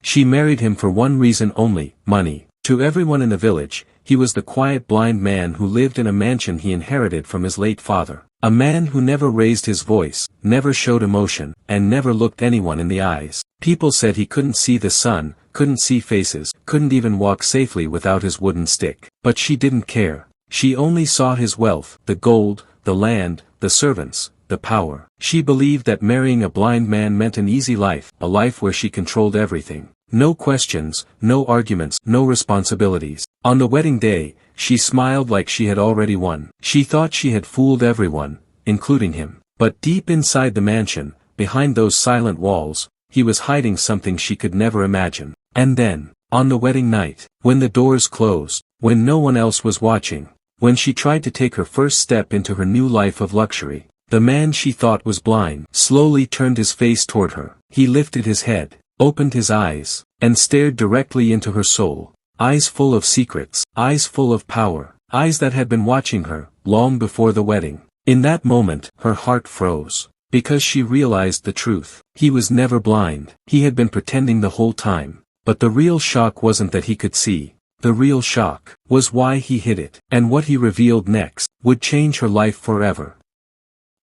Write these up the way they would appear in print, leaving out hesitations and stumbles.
She married him for one reason only, money. To everyone in the village, he was the quiet blind man who lived in a mansion he inherited from his late father. A man who never raised his voice, never showed emotion, and never looked anyone in the eyes. People said he couldn't see the sun, couldn't see faces, couldn't even walk safely without his wooden stick. But she didn't care. She only saw his wealth, the gold, the land, the servants, the power. She believed that marrying a blind man meant an easy life, a life where she controlled everything. No questions, no arguments, no responsibilities. On the wedding day, she smiled like she had already won. She thought she had fooled everyone, including him. But deep inside the mansion, behind those silent walls, he was hiding something she could never imagine. And then, on the wedding night, when the doors closed, when no one else was watching, when she tried to take her first step into her new life of luxury, the man she thought was blind slowly turned his face toward her. He lifted his head, opened his eyes, and stared directly into her soul. Eyes full of secrets, eyes full of power, eyes that had been watching her, long before the wedding. In that moment, her heart froze, because she realized the truth. He was never blind. He had been pretending the whole time. But the real shock wasn't that he could see. The real shock was why he hid it. And what he revealed next would change her life forever.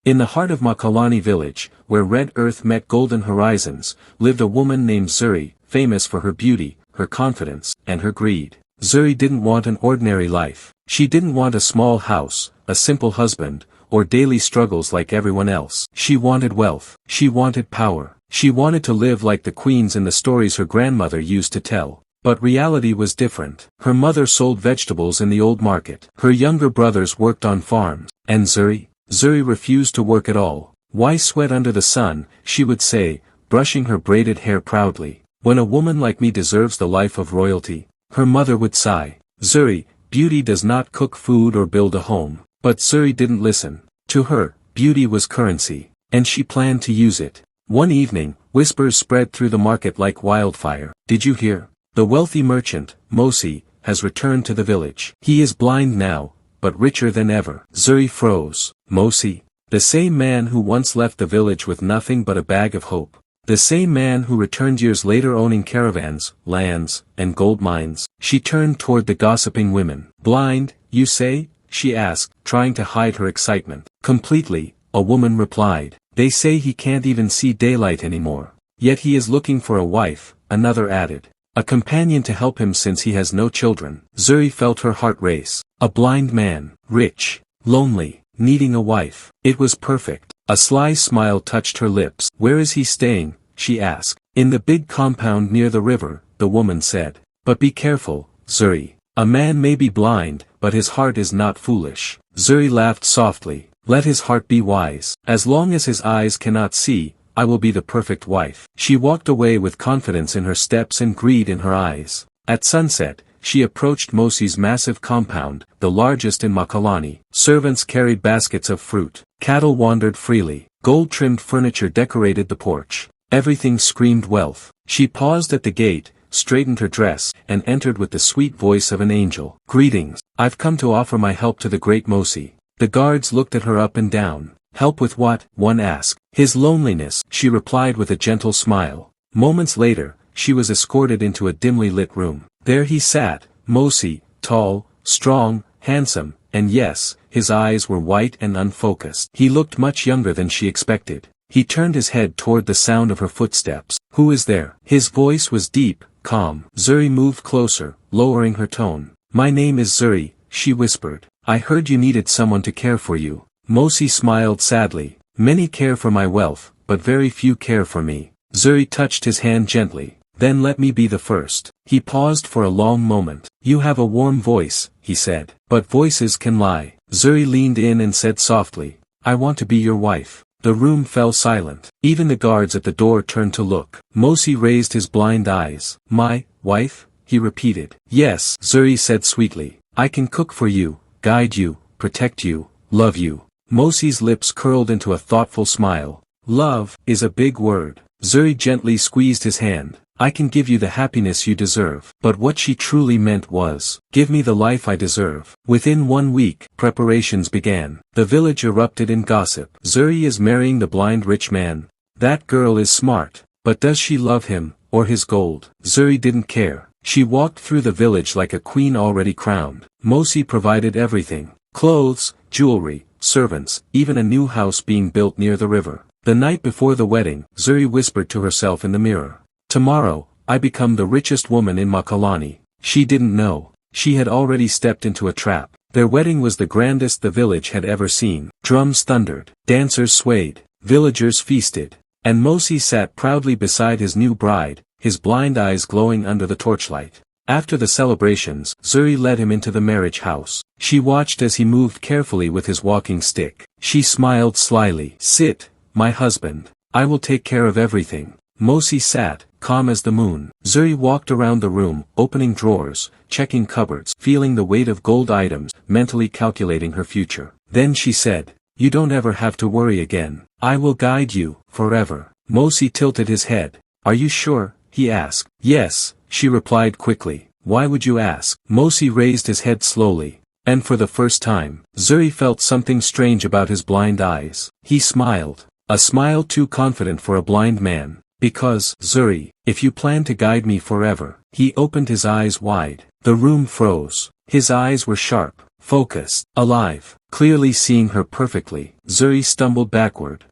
In the heart of Makalani village, where red earth met golden horizons, lived a woman named Zuri, famous for her beauty, her confidence, and her greed. Zuri didn't want an ordinary life. She didn't want a small house, a simple husband, or daily struggles like everyone else. She wanted wealth. She wanted power. She wanted to live like the queens in the stories her grandmother used to tell. But reality was different. Her mother sold vegetables in the old market. Her younger brothers worked on farms. And Zuri refused to work at all. Why sweat under the sun, she would say, brushing her braided hair proudly, when a woman like me deserves the life of royalty? Her mother would sigh. Zuri, beauty does not cook food or build a home. But Zuri didn't listen. To her, beauty was currency, and she planned to use it. One evening, whispers spread through the market like wildfire. Did you hear? The wealthy merchant, Mosi, has returned to the village. He is blind now, but richer than ever. Zuri froze. Mosi? The same man who once left the village with nothing but a bag of hope. The same man who returned years later owning caravans, lands, and gold mines. She turned toward the gossiping women. Blind, you say? She asked, trying to hide her excitement. Completely, a woman replied. They say he can't even see daylight anymore. Yet he is looking for a wife, another added. A companion to help him since he has no children. Zuri felt her heart race. A blind man, rich, lonely, needing a wife. It was perfect. A sly smile touched her lips. Where is he staying? She asked. In the big compound near the river, the woman said. But be careful, Zuri. A man may be blind, but his heart is not foolish. Zuri laughed softly. Let his heart be wise. As long as his eyes cannot see, I will be the perfect wife. She walked away with confidence in her steps and greed in her eyes. At sunset, she approached Mosi's massive compound, the largest in Makalani. Servants carried baskets of fruit. Cattle wandered freely. Gold-trimmed furniture decorated the porch. Everything screamed wealth. She paused at the gate, straightened her dress, and entered with the sweet voice of an angel. Greetings. I've come to offer my help to the great Mosi. The guards looked at her up and down. Help with what? One asked. His loneliness, she replied with a gentle smile. Moments later, she was escorted into a dimly lit room. There he sat, Mosi, tall, strong, handsome, and yes, his eyes were white and unfocused. He looked much younger than she expected. He turned his head toward the sound of her footsteps. Who is there? His voice was deep, calm. Zuri moved closer, lowering her tone. My name is Zuri, she whispered. I heard you needed someone to care for you. Mosi smiled sadly. Many care for my wealth, but very few care for me. Zuri touched his hand gently. Then let me be the first. He paused for a long moment. You have a warm voice, he said. But voices can lie. Zuri leaned in and said softly, I want to be your wife. The room fell silent. Even the guards at the door turned to look. Mosi raised his blind eyes. My wife? He repeated. Yes, Zuri said sweetly. I can cook for you, guide you, protect you, love you. Mosi's lips curled into a thoughtful smile. Love is a big word. Zuri gently squeezed his hand. I can give you the happiness you deserve. But what she truly meant was, give me the life I deserve. Within 1 week, preparations began. The village erupted in gossip. Zuri is marrying the blind rich man. That girl is smart. But does she love him? or his gold. Zuri didn't care. She walked through the village like a queen already crowned. Mosi provided everything. Clothes, jewelry, servants, even a new house being built near the river. The night before the wedding, Zuri whispered to herself in the mirror. Tomorrow, I become the richest woman in Makalani. She didn't know. She had already stepped into a trap. Their wedding was the grandest the village had ever seen. Drums thundered. Dancers swayed. Villagers feasted. And Mosi sat proudly beside his new bride, his blind eyes glowing under the torchlight. After the celebrations, Zuri led him into the marriage house. She watched as he moved carefully with his walking stick. She smiled slyly. Sit, my husband. I will take care of everything. Mosi sat, calm as the moon. Zuri walked around the room, opening drawers, checking cupboards, feeling the weight of gold items, mentally calculating her future. Then she said, "You don't ever have to worry again. I will guide you, forever." Mosi tilted his head. "Are you sure?" he asked. "Yes," she replied quickly. "Why would you ask?" Mosi raised his head slowly. And for the first time, Zuri felt something strange about his blind eyes. He smiled. A smile too confident for a blind man. "Because, Zuri, if you plan to guide me forever." He opened his eyes wide. The room froze. His eyes were sharp, focused, alive, clearly seeing her perfectly. Zuri stumbled backward.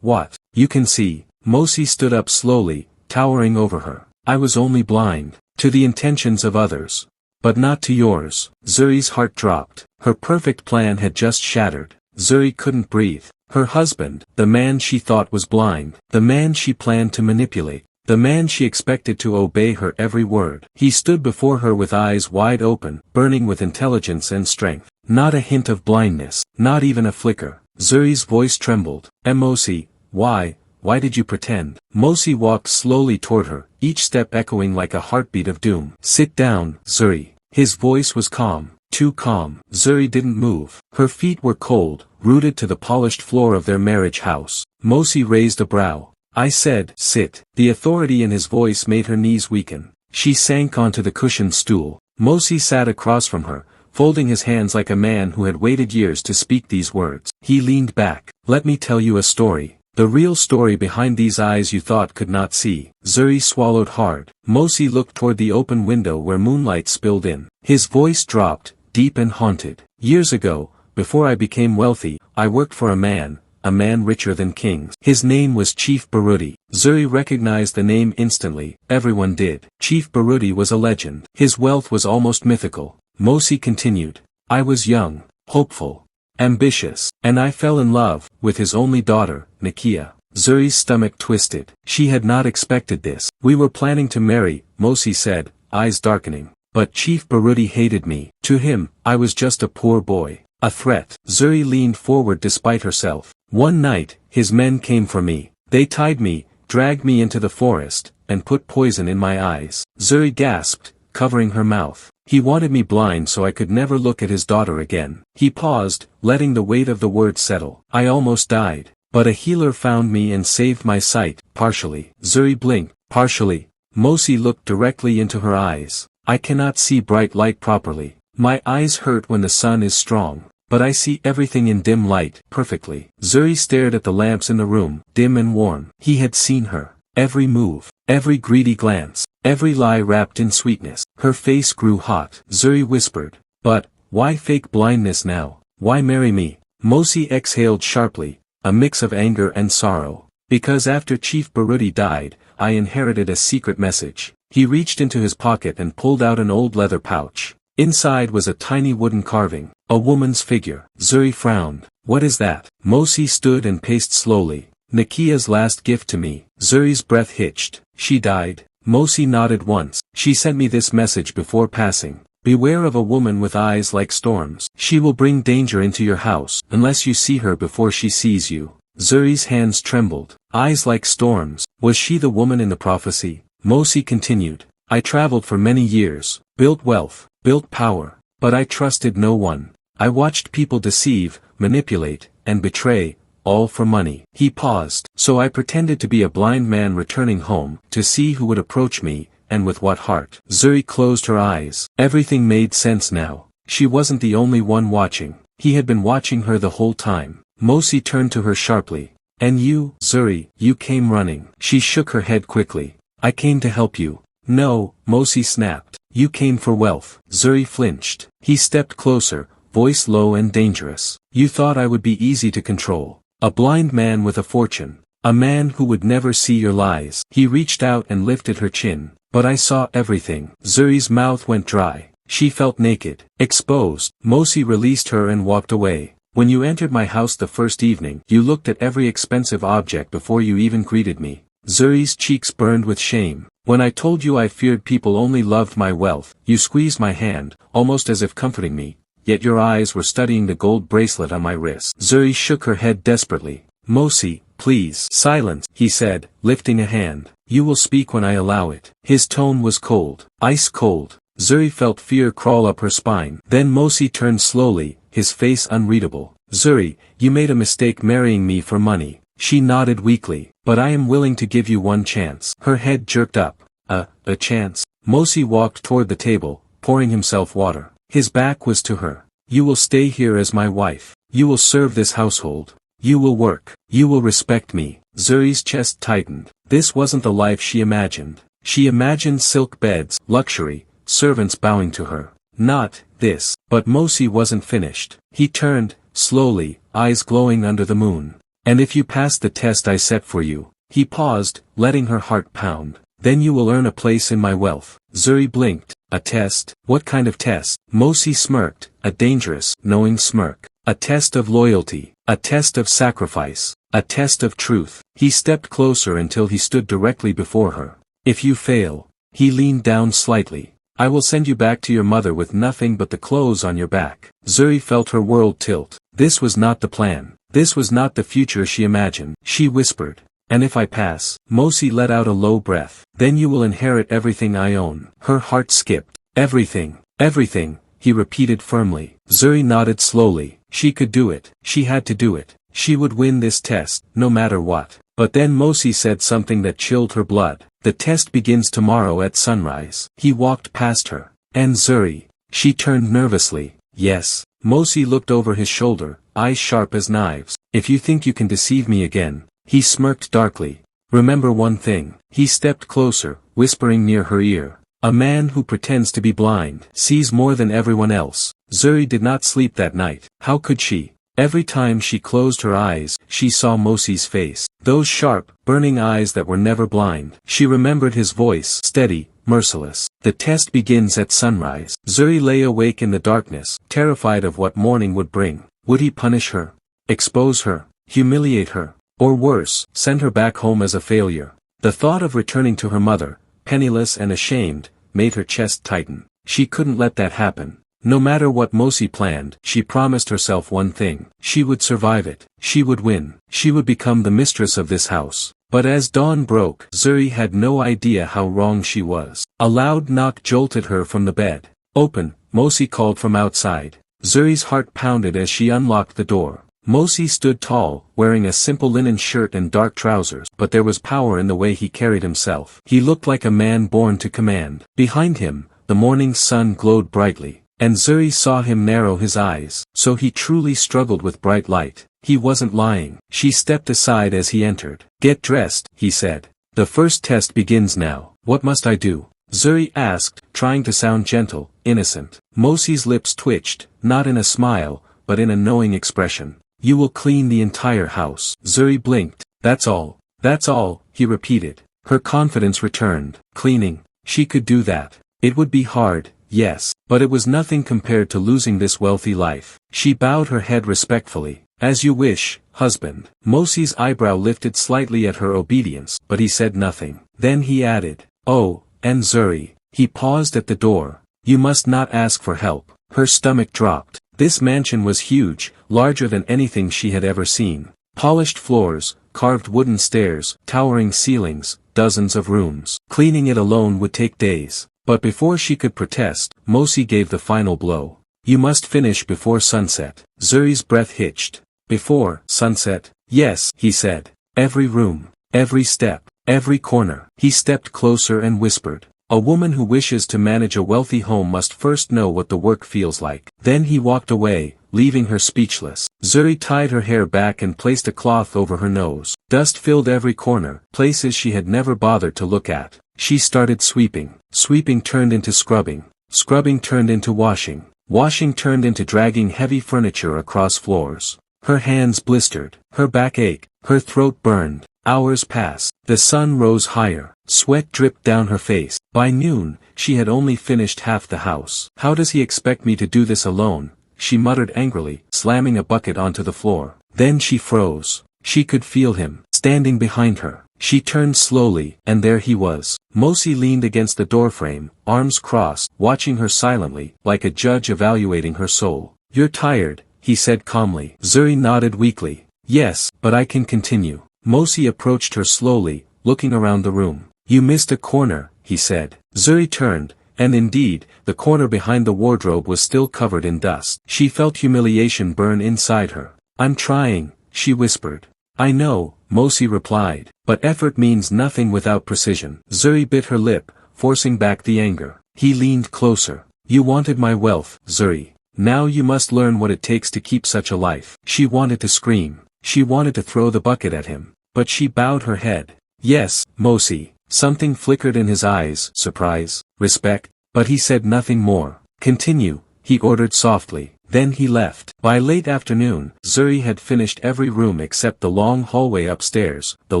What? You can see." Mosi stood up slowly, towering over her. "I was only blind to the intentions of others. But not to yours." Zuri's heart dropped. Her perfect plan had just shattered. Zuri couldn't breathe. Her husband, the man she thought was blind, the man she planned to manipulate, the man she expected to obey her every word. He stood before her with eyes wide open, burning with intelligence and strength. Not a hint of blindness, not even a flicker. Zuri's voice trembled. "Mosi, why did you pretend?" Mosi walked slowly toward her, each step echoing like a heartbeat of doom. "Sit down, Zuri." His voice was calm. Too calm. Zuri didn't move. Her feet were cold, rooted to the polished floor of their marriage house. Mosi raised a brow. "I said, sit." The authority in his voice made her knees weaken. She sank onto the cushioned stool. Mosi sat across from her, folding his hands like a man who had waited years to speak these words. He leaned back. "Let me tell you a story. The real story behind these eyes you thought could not see." Zuri swallowed hard. Mosi looked toward the open window where moonlight spilled in. His voice dropped, deep and haunted. "Years ago, before I became wealthy, I worked for a man richer than kings. His name was Chief Baruti." Zuri recognized the name instantly. Everyone did. Chief Baruti was a legend. His wealth was almost mythical. Mosi continued. "I was young, hopeful, ambitious, and I fell in love with his only daughter, Nakia." Zuri's stomach twisted. She had not expected this. "We were planning to marry," Mosi said, eyes darkening. "But Chief Baruti hated me. To him, I was just a poor boy. A threat." Zuri leaned forward despite herself. "One night, his men came for me. They tied me, dragged me into the forest, and put poison in my eyes." Zuri gasped, covering her mouth. "He wanted me blind so I could never look at his daughter again." He paused, letting the weight of the words settle. "I almost died. But a healer found me and saved my sight, partially." Zuri blinked. "Partially?" Mosi looked directly into her eyes. "I cannot see bright light properly. My eyes hurt when the sun is strong. But I see everything in dim light, perfectly." Zuri stared at the lamps in the room, dim and warm. He had seen her. Every move, every greedy glance, every lie wrapped in sweetness. Her face grew hot. Zuri whispered, "But, why fake blindness now? Why marry me?" Mosi exhaled sharply, a mix of anger and sorrow. "Because after Chief Baruti died, I inherited a secret message." He reached into his pocket and pulled out an old leather pouch. Inside was a tiny wooden carving, a woman's figure. Zuri frowned. "What is that?" Mosi stood and paced slowly. "Nakia's last gift to me." Zuri's breath hitched. "She died?" Mosi nodded once. "She sent me this message before passing. Beware of a woman with eyes like storms. She will bring danger into your house, unless you see her before she sees you." Zuri's hands trembled. Eyes like storms. Was she the woman in the prophecy? Mosi continued. "I traveled for many years, built wealth, built power, but I trusted no one. I watched people deceive, manipulate, and betray, all for money." He paused. "So I pretended to be a blind man returning home, to see who would approach me, and with what heart." Zuri closed her eyes. Everything made sense now. She wasn't the only one watching. He had been watching her the whole time. Mosi turned to her sharply. "And you, Zuri, you came running." She shook her head quickly. I came to help you. No, Mosi snapped. You came for wealth. Zuri flinched. He stepped closer, voice low and dangerous. You thought I would be easy to control. A blind man with a fortune. A man who would never see your lies. He reached out and lifted her chin. But I saw everything. Zuri's mouth went dry. She felt naked, exposed. Mosi released her and walked away. When you entered my house the first evening, you looked at every expensive object before you even greeted me. Zuri's cheeks burned with shame. When I told you I feared people only loved my wealth, you squeezed my hand, almost as if comforting me, yet your eyes were studying the gold bracelet on my wrist. Zuri shook her head desperately. Mosi, please. Silence, he said, lifting a hand. You will speak when I allow it. His tone was cold, ice cold. Zuri felt fear crawl up her spine. Then Mosi turned slowly, his face unreadable. Zuri, you made a mistake marrying me for money. She nodded weakly. But I am willing to give you one chance. Her head jerked up. A chance? Mosi walked toward the table, pouring himself water. His back was to her. You will stay here as my wife. You will serve this household. You will work. You will respect me. Zuri's chest tightened. This wasn't the life she imagined. She imagined silk beds, luxury, servants bowing to her. Not this. But Mosi wasn't finished. He turned, slowly, eyes glowing under the moon. And if you pass the test I set for you. He paused, letting her heart pound. Then you will earn a place in my wealth. Zuri blinked. A test? What kind of test? Mosi smirked, a dangerous, knowing smirk. A test of loyalty. A test of sacrifice. A test of truth. He stepped closer until he stood directly before her. If you fail. He leaned down slightly. I will send you back to your mother with nothing but the clothes on your back. Zuri felt her world tilt. This was not the plan. This was not the future she imagined. She whispered. And if I pass? Mosi let out a low breath. Then you will inherit everything I own. Her heart skipped. Everything. Everything, he repeated firmly. Zuri nodded slowly. She could do it. She had to do it. She would win this test, no matter what. But then Mosi said something that chilled her blood. The test begins tomorrow at sunrise. He walked past her. And Zuri. She turned nervously. Yes. Mosi looked over his shoulder, eyes sharp as knives. If you think you can deceive me again. He smirked darkly. Remember one thing. He stepped closer, whispering near her ear. A man who pretends to be blind sees more than everyone else. Zuri did not sleep that night. How could she? Every time she closed her eyes, she saw Mosi's face. Those sharp, burning eyes that were never blind. She remembered his voice, steady, merciless. The test begins at sunrise. Zuri lay awake in the darkness, terrified of what morning would bring. Would he punish her? Expose her? Humiliate her? Or worse, send her back home as a failure? The thought of returning to her mother, penniless and ashamed, made her chest tighten. She couldn't let that happen. No matter what Mosi planned, she promised herself one thing. She would survive it. She would win. She would become the mistress of this house. But as dawn broke, Zuri had no idea how wrong she was. A loud knock jolted her from the bed. Open, Mosi called from outside. Zuri's heart pounded as she unlocked the door. Mosi stood tall, wearing a simple linen shirt and dark trousers, but there was power in the way he carried himself. He looked like a man born to command. Behind him, the morning sun glowed brightly, and Zuri saw him narrow his eyes, so he truly struggled with bright light. He wasn't lying. She stepped aside as he entered. Get dressed, he said. The first test begins now. What must I do? Zuri asked, trying to sound gentle, innocent. Mosi's lips twitched, not in a smile, but in a knowing expression. You will clean the entire house. Zuri blinked. That's all. That's all, he repeated. Her confidence returned. Cleaning. She could do that. It would be hard, yes, but it was nothing compared to losing this wealthy life. She bowed her head respectfully. As you wish, husband. Mosi's eyebrow lifted slightly at her obedience, but he said nothing. Then he added, oh, and Zuri. He paused at the door. You must not ask for help. Her stomach dropped. This mansion was huge, larger than anything she had ever seen. Polished floors, carved wooden stairs, towering ceilings, dozens of rooms. Cleaning it alone would take days. But before she could protest, Mosi gave the final blow. You must finish before sunset. Zuri's breath hitched. Before sunset? Yes, he said. Every room, every step, every corner. He stepped closer and whispered. A woman who wishes to manage a wealthy home must first know what the work feels like. Then he walked away, leaving her speechless. Zuri tied her hair back and placed a cloth over her nose. Dust filled every corner, places she had never bothered to look at. She started sweeping. Sweeping turned into scrubbing. Scrubbing turned into washing. Washing turned into dragging heavy furniture across floors. Her hands blistered. Her back ached. Her throat burned. Hours passed. The sun rose higher. Sweat dripped down her face. By noon, she had only finished half the house. How does he expect me to do this alone? She muttered angrily, slamming a bucket onto the floor. Then she froze. She could feel him, standing behind her. She turned slowly, and there he was. Mosi leaned against the doorframe, arms crossed, watching her silently, like a judge evaluating her soul. "You're tired," he said calmly. Zuri nodded weakly. "Yes, but I can continue." Mosi approached her slowly, looking around the room. "You missed a corner," he said. Zuri turned, and indeed, the corner behind the wardrobe was still covered in dust. She felt humiliation burn inside her. "I'm trying," she whispered. "I know," Mosi replied, "but effort means nothing without precision." Zuri bit her lip, forcing back the anger. He leaned closer. "You wanted my wealth, Zuri. Now you must learn what it takes to keep such a life." She wanted to scream. She wanted to throw the bucket at him. But she bowed her head. "Yes, Mosi." Something flickered in his eyes, surprise, respect, but he said nothing more. "Continue," he ordered softly. Then he left. By late afternoon, Zuri had finished every room except the long hallway upstairs, the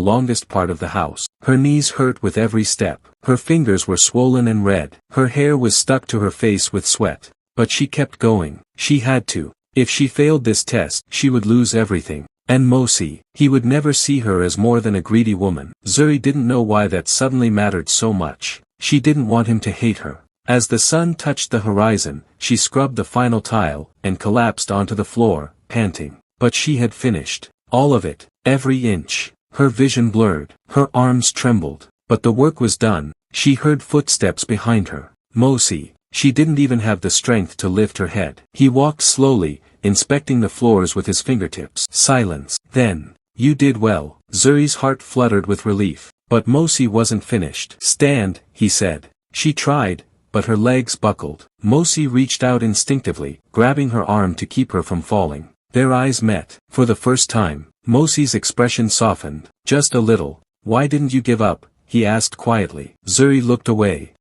longest part of the house. Her knees hurt with every step. Her fingers were swollen and red. Her hair was stuck to her face with sweat. But she kept going. She had to. If she failed this test, she would lose everything. And Mosi, he would never see her as more than a greedy woman. Zuri didn't know why that suddenly mattered so much. She didn't want him to hate her. As the sun touched the horizon, she scrubbed the final tile, and collapsed onto the floor, panting. But she had finished. All of it, every inch. Her vision blurred. Her arms trembled. But the work was done. She heard footsteps behind her. Mosi. She didn't even have the strength to lift her head. He walked slowly, inspecting the floors with his fingertips. Silence. Then, "You did well." Zuri's heart fluttered with relief. But Mosi wasn't finished. "Stand," he said. She tried, but her legs buckled. Mosi reached out instinctively, grabbing her arm to keep her from falling. Their eyes met. For the first time, Mosi's expression softened, just a little. "Why didn't you give up?" he asked quietly. Zuri looked away.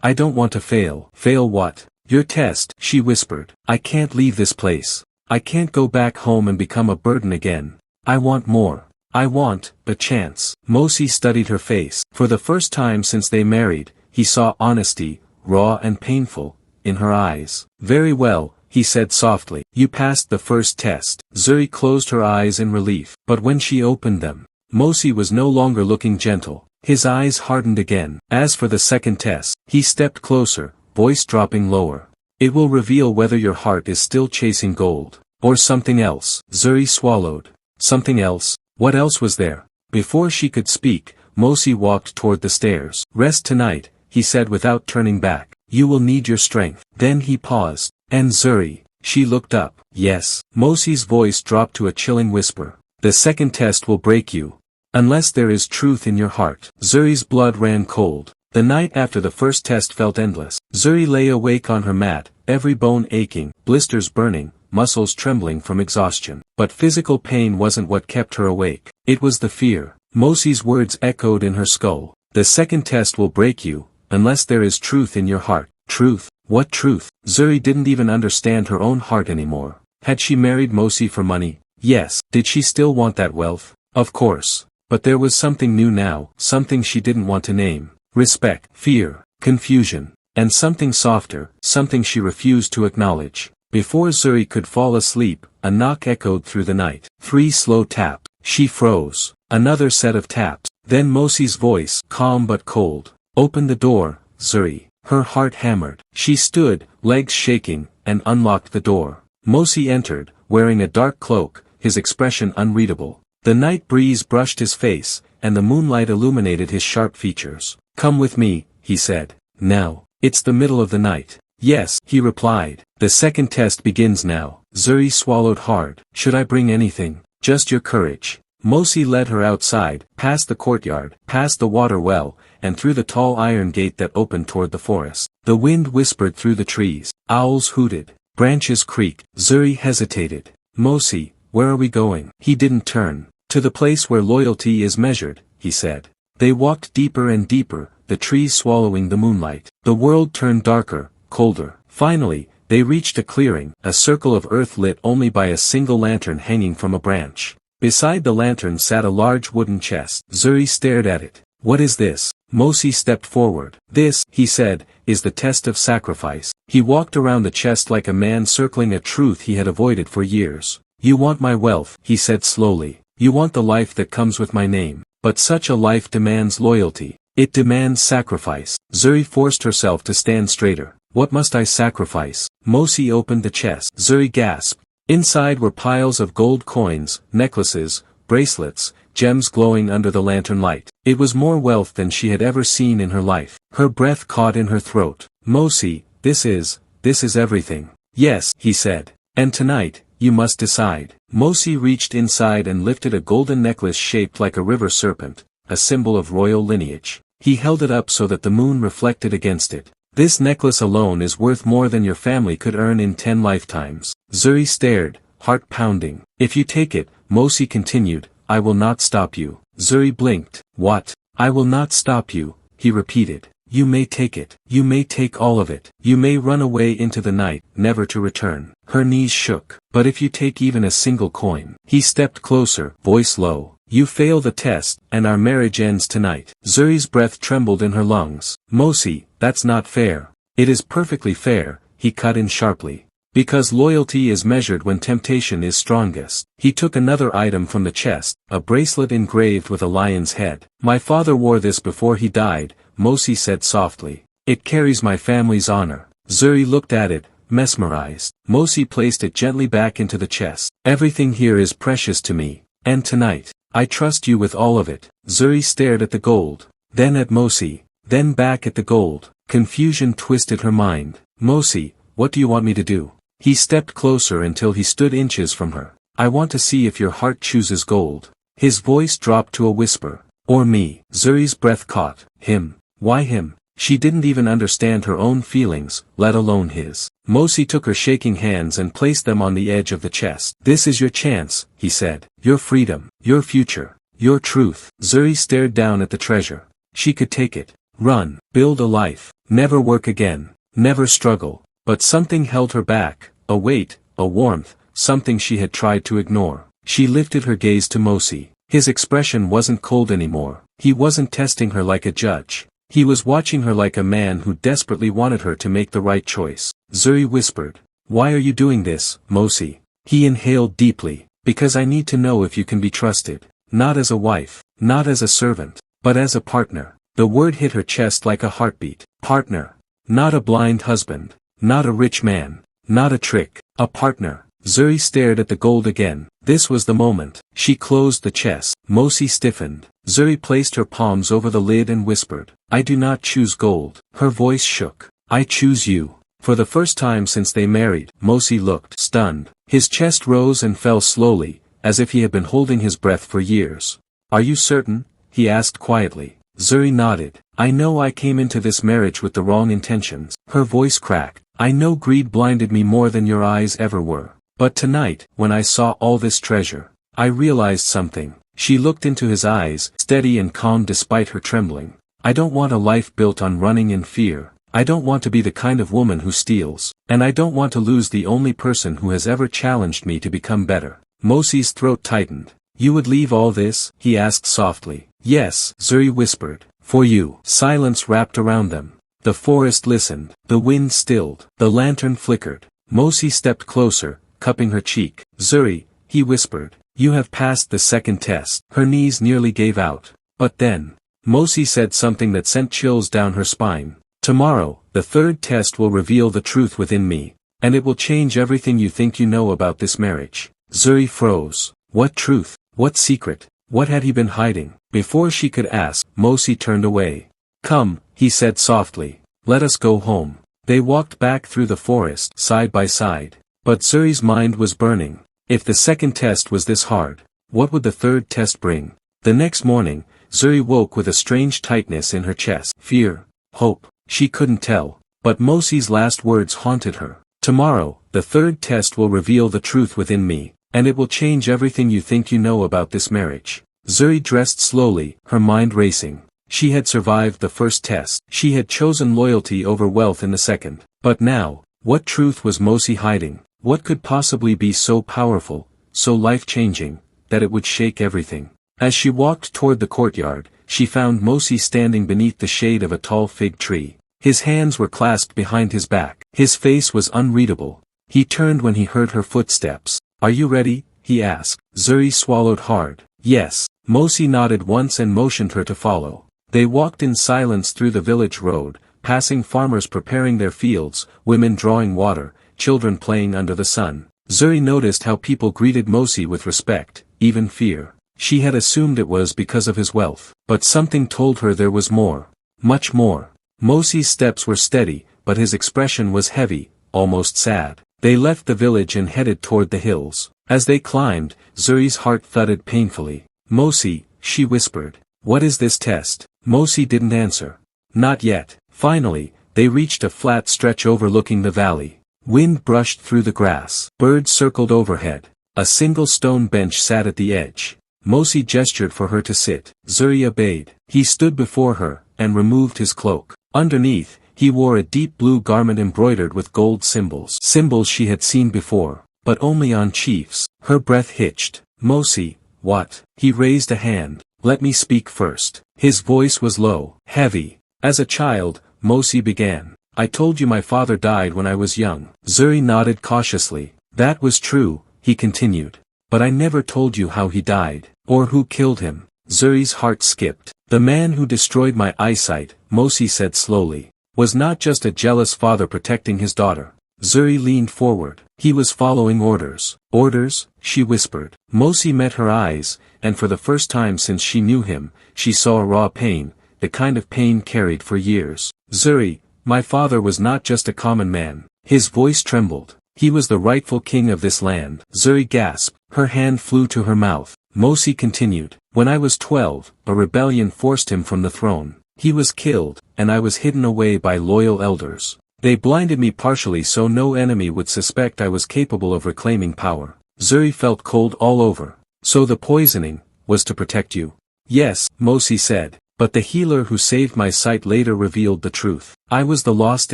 I don't want to fail." "Fail what?" "Your test," she whispered. "I can't leave this place. I can't go back home and become a burden again. I want more. I want a chance." Mosi studied her face. For the first time since they married, he saw honesty, raw and painful, in her eyes. "Very well," he said softly. "You passed the first test." Zuri closed her eyes in relief. But when she opened them, Mosi was no longer looking gentle. His eyes hardened again. As for the second test, he stepped closer, voice dropping lower. "It will reveal whether your heart is still chasing gold, or something else." Zuri swallowed. Something else? What else was there? Before she could speak, Mosi walked toward the stairs. "Rest tonight," he said without turning back. "You will need your strength." Then he paused. "And Zuri?" She looked up. "Yes." Mosi's voice dropped to a chilling whisper. "The second test will break you. Unless there is truth in your heart." Zuri's blood ran cold. The night after the first test felt endless. Zuri lay awake on her mat, every bone aching, blisters burning, muscles trembling from exhaustion. But physical pain wasn't what kept her awake. It was the fear. Mosi's words echoed in her skull. "The second test will break you, unless there is truth in your heart." Truth? What truth? Zuri didn't even understand her own heart anymore. Had she married Mosi for money? Yes. Did she still want that wealth? Of course. But there was something new now, something she didn't want to name. Respect, fear, confusion, and something softer, something she refused to acknowledge. Before Zuri could fall asleep, a knock echoed through the night. 3 slow taps. She froze. Another set of taps. Then Mosi's voice, calm but cold. "Open the door, Zuri." Her heart hammered. She stood, legs shaking, and unlocked the door. Mosi entered, wearing a dark cloak, his expression unreadable. The night breeze brushed his face, and the moonlight illuminated his sharp features. "Come with me," he said. "Now." "It's the middle of the night." "Yes," he replied. "The second test begins now." Zuri swallowed hard. "Should I bring anything?" "Just your courage." Mosi led her outside, past the courtyard, past the water well, and through the tall iron gate that opened toward the forest. The wind whispered through the trees. Owls hooted. Branches creaked. Zuri hesitated. "Mosi, where are we going?" He didn't turn. "To the place where loyalty is measured," he said. They walked deeper and deeper, the trees swallowing the moonlight. The world turned darker, colder. Finally, they reached a clearing, a circle of earth lit only by a single lantern hanging from a branch. Beside the lantern sat a large wooden chest. Zuri stared at it. "What is this?" Mosi stepped forward. "This," he said, "is the test of sacrifice." He walked around the chest like a man circling a truth he had avoided for years. "You want my wealth," he said slowly. "You want the life that comes with my name. But such a life demands loyalty. It demands sacrifice." Zuri forced herself to stand straighter. "What must I sacrifice?" Mosi opened the chest. Zuri gasped. Inside were piles of gold coins, necklaces, bracelets, gems glowing under the lantern light. It was more wealth than she had ever seen in her life. Her breath caught in her throat. "Mosi, this is everything." "Yes," he said. "And tonight, you must decide." Mosi reached inside and lifted a golden necklace shaped like a river serpent, a symbol of royal lineage. He held it up so that the moon reflected against it. "This necklace alone is worth more than your family could earn in 10 lifetimes. Zuri stared, heart pounding. "If you take it," Mosi continued, "I will not stop you." Zuri blinked. "What? I will not stop you," he repeated. "You may take it. You may take all of it. You may run away into the night, never to return." Her knees shook. "But if you take even a single coin." He stepped closer, voice low. "You fail the test, and our marriage ends tonight." Zuri's breath trembled in her lungs. "Mosi, that's not fair." "It is perfectly fair," he cut in sharply. "Because loyalty is measured when temptation is strongest." He took another item from the chest, a bracelet engraved with a lion's head. "My father wore this before he died," Mosi said softly. "It carries my family's honor." Zuri looked at it, mesmerized. Mosi placed it gently back into the chest. "Everything here is precious to me, and tonight, I trust you with all of it." Zuri stared at the gold, then at Mosi, then back at the gold. Confusion twisted her mind. "Mosi, what do you want me to do?" He stepped closer until he stood inches from her. "I want to see if your heart chooses gold." His voice dropped to a whisper. "Or me." Zuri's breath caught. Him. Why him? She didn't even understand her own feelings, let alone his. Mosi took her shaking hands and placed them on the edge of the chest. "This is your chance," he said. "Your freedom, your future, your truth." Zuri stared down at the treasure. She could take it. Run, build a life, never work again, never struggle. But something held her back, a weight, a warmth, something she had tried to ignore. She lifted her gaze to Mosi. His expression wasn't cold anymore. He wasn't testing her like a judge. He was watching her like a man who desperately wanted her to make the right choice. Zuri whispered. "Why are you doing this, Mosi?" He inhaled deeply. "Because I need to know if you can be trusted. Not as a wife, not as a servant, but as a partner." The word hit her chest like a heartbeat. Partner. Not a blind husband. Not a rich man. Not a trick. A partner. Zuri stared at the gold again. This was the moment. She closed the chest. Mosi stiffened. Zuri placed her palms over the lid and whispered. "I do not choose gold." Her voice shook. "I choose you." For the first time since they married, Mosi looked stunned. His chest rose and fell slowly, as if he had been holding his breath for years. "Are you certain?" he asked quietly. Zuri nodded. "I know I came into this marriage with the wrong intentions." Her voice cracked. "I know greed blinded me more than your eyes ever were. But tonight, when I saw all this treasure, I realized something." She looked into his eyes, steady and calm despite her trembling. "I don't want a life built on running in fear. I don't want to be the kind of woman who steals. And I don't want to lose the only person who has ever challenged me to become better." Mosi's throat tightened. "You would leave all this?" he asked softly. "Yes," Zuri whispered. "For you." Silence wrapped around them. The forest listened. The wind stilled. The lantern flickered. Mosi stepped closer, cupping her cheek. "Zuri," he whispered. "You have passed the second test." Her knees nearly gave out. But then, Mosi said something that sent chills down her spine. "Tomorrow, the third test will reveal the truth within me. And it will change everything you think you know about this marriage." Zuri froze. What truth? What secret? What had he been hiding? Before she could ask, Mosi turned away. "Come," he said softly. "Let us go home." They walked back through the forest, side by side. But Zuri's mind was burning. If the second test was this hard, what would the third test bring? The next morning, Zuri woke with a strange tightness in her chest. Fear, hope, she couldn't tell. But Mosi's last words haunted her. "Tomorrow, the third test will reveal the truth within me, and it will change everything you think you know about this marriage." Zuri dressed slowly, her mind racing. She had survived the first test. She had chosen loyalty over wealth in the second. But now, what truth was Mosi hiding? What could possibly be so powerful, so life-changing, that it would shake everything? As she walked toward the courtyard, she found Mosi standing beneath the shade of a tall fig tree. His hands were clasped behind his back. His face was unreadable. He turned when he heard her footsteps. "Are you ready?" he asked. Zuri swallowed hard. "Yes." Mosi nodded once and motioned her to follow. They walked in silence through the village road, passing farmers preparing their fields, women drawing water, children playing under the sun. Zuri noticed how people greeted Mosi with respect, even fear. She had assumed it was because of his wealth. But something told her there was more. Much more. Mosi's steps were steady, but his expression was heavy, almost sad. They left the village and headed toward the hills. As they climbed, Zuri's heart thudded painfully. "Mosi," she whispered. "What is this test?" Mosi didn't answer. Not yet. Finally, they reached a flat stretch overlooking the valley. Wind brushed through the grass. Birds circled overhead. A single stone bench sat at the edge. Mosi gestured for her to sit. Zuri obeyed. He stood before her, and removed his cloak. Underneath, he wore a deep blue garment embroidered with gold symbols. Symbols she had seen before, but only on chiefs. Her breath hitched. "Mosi, what?" He raised a hand. "Let me speak first." His voice was low, heavy. "As a child," Mosi began, "I told you my father died when I was young." Zuri nodded cautiously. "That was true," he continued. "But I never told you how he died, or who killed him." Zuri's heart skipped. "The man who destroyed my eyesight," Mosi said slowly, "was not just a jealous father protecting his daughter." Zuri leaned forward. "He was following orders." "Orders?" she whispered. Mosi met her eyes, and for the first time since she knew him, she saw a raw pain, the kind of pain carried for years. "Zuri, my father was not just a common man." His voice trembled. "He was the rightful king of this land." Zuri gasped. Her hand flew to her mouth. Mosi continued. "When I was 12, a rebellion forced him from the throne. He was killed, and I was hidden away by loyal elders. They blinded me partially so no enemy would suspect I was capable of reclaiming power." Zuri felt cold all over. "So the poisoning was to protect you?" "Yes," Mosi said, "but the healer who saved my sight later revealed the truth. I was the lost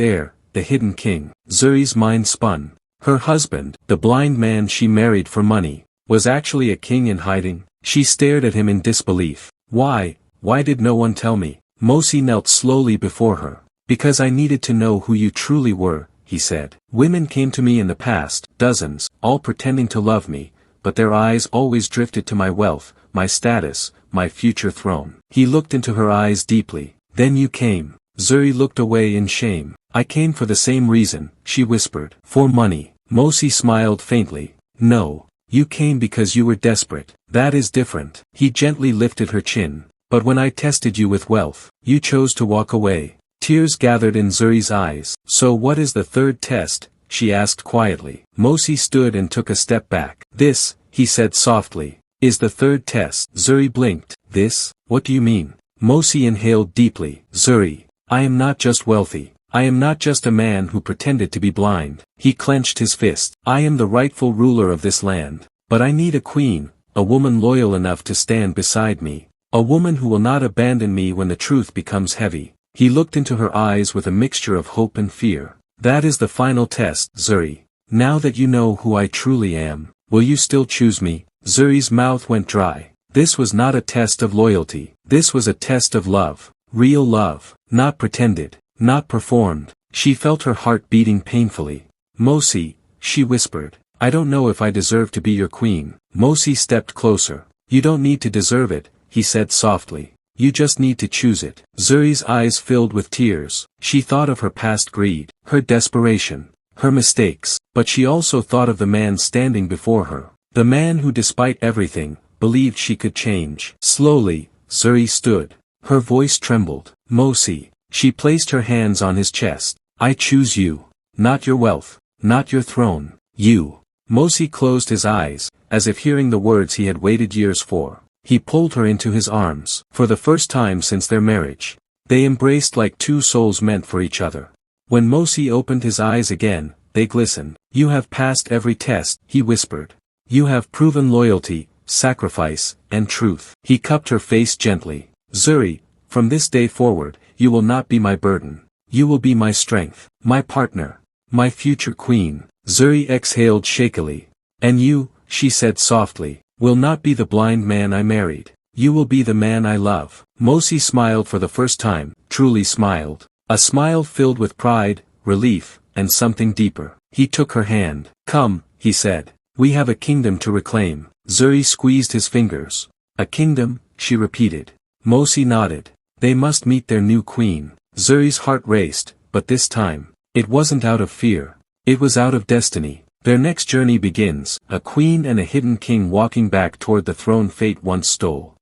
heir, the hidden king." Zuri's mind spun. Her husband, the blind man she married for money, was actually a king in hiding. She stared at him in disbelief. Why did no one tell me?" Mosi knelt slowly before her. "Because I needed to know who you truly were," he said. "Women came to me in the past, dozens, all pretending to love me, but their eyes always drifted to my wealth, my status, my future throne." He looked into her eyes deeply. "Then you came." Zuri looked away in shame. "I came for the same reason," she whispered. "For money." Mosi smiled faintly. "No. You came because you were desperate. That is different." He gently lifted her chin. "But when I tested you with wealth, you chose to walk away." Tears gathered in Zuri's eyes. "So what is the third test?" she asked quietly. Mosi stood and took a step back. "This," he said softly, "is the third test." Zuri blinked. "This? What do you mean?" Mosi inhaled deeply. "Zuri, I am not just wealthy. I am not just a man who pretended to be blind." He clenched his fist. "I am the rightful ruler of this land. But I need a queen, a woman loyal enough to stand beside me. A woman who will not abandon me when the truth becomes heavy." He looked into her eyes with a mixture of hope and fear. "That is the final test, Zuri. Now that you know who I truly am, will you still choose me?" Zuri's mouth went dry. This was not a test of loyalty. This was a test of love. Real love. Not pretended. Not performed. She felt her heart beating painfully. "Mosi," she whispered, "I don't know if I deserve to be your queen." Mosi stepped closer. "You don't need to deserve it," he said softly. "You just need to choose it." Zuri's eyes filled with tears. She thought of her past greed, her desperation, her mistakes, but she also thought of the man standing before her. The man who despite everything, believed she could change. Slowly, Zuri stood. Her voice trembled. "Mosi." She placed her hands on his chest. "I choose you. Not your wealth. Not your throne. You." Mosi closed his eyes, as if hearing the words he had waited years for. He pulled her into his arms. For the first time since their marriage, they embraced like two souls meant for each other. When Mosi opened his eyes again, they glistened. "You have passed every test," he whispered. "You have proven loyalty, sacrifice, and truth." He cupped her face gently. "Zuri, from this day forward, you will not be my burden. You will be my strength, my partner, my future queen. Zuri exhaled shakily. And you, she said softly, will not be the blind man I married. You will be the man I love. Mosi smiled for the first time, truly smiled. A smile filled with pride, relief, and something deeper. He took her hand. Come, he said. We have a kingdom to reclaim. Zuri squeezed his fingers. A kingdom, she repeated. Mosi nodded. They must meet their new queen. Zuri's heart raced, but this time, it wasn't out of fear. It was out of destiny. Their next journey begins, a queen and a hidden king walking back toward the throne fate once stole.